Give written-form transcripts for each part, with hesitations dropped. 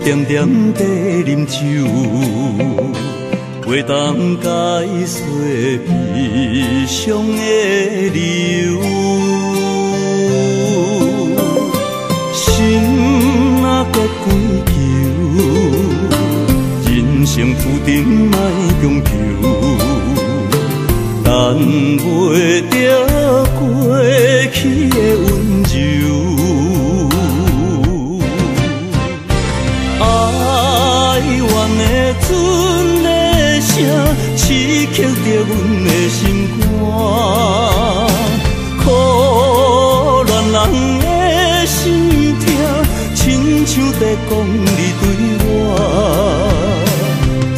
点点地啉酒，袂当解释悲伤的流。心若结归球，人生注定莫强求，等袂着过去的温柔。哀怨的船的声，刺激着阮的心肝，可怜人的心痛，亲像在讲你对我。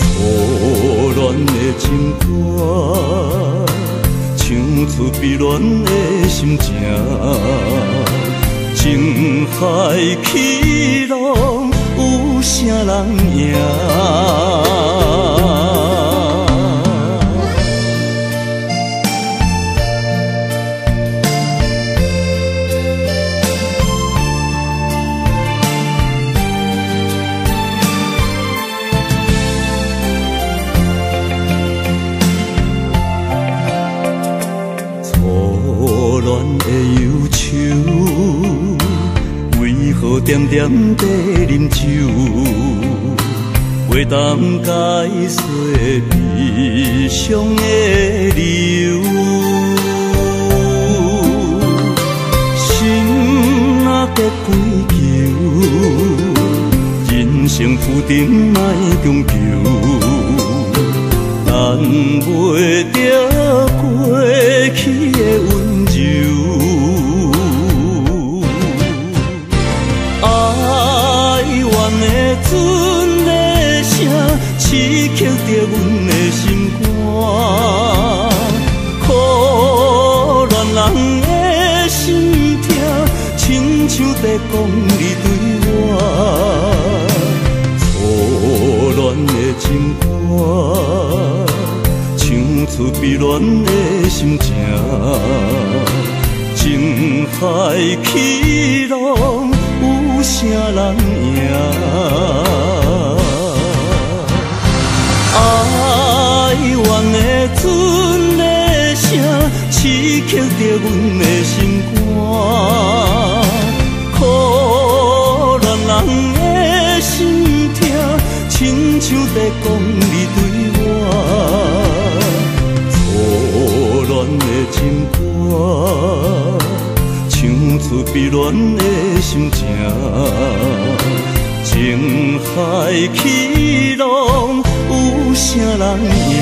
错乱的情歌，唱出悲恋的心情，情海起浪，有啥人赢？错乱的忧愁，为何点点地啉酒，袂当解释悲伤的流。心若结归球，人生注定莫强求，等袂着过去的温柔。哀怨的船的声，刺激着阮的心肝，可怜人的心痛，亲像在讲你对我。错乱的情歌，唱出悲恋的心情，情海起浪，有啥人赢？哀怨的船的声，刺激着阮的心肝，可怜人的心痛，亲像在讲你对我。错乱的情歌，唱出悲恋的心情，情海起浪，有啥人赢？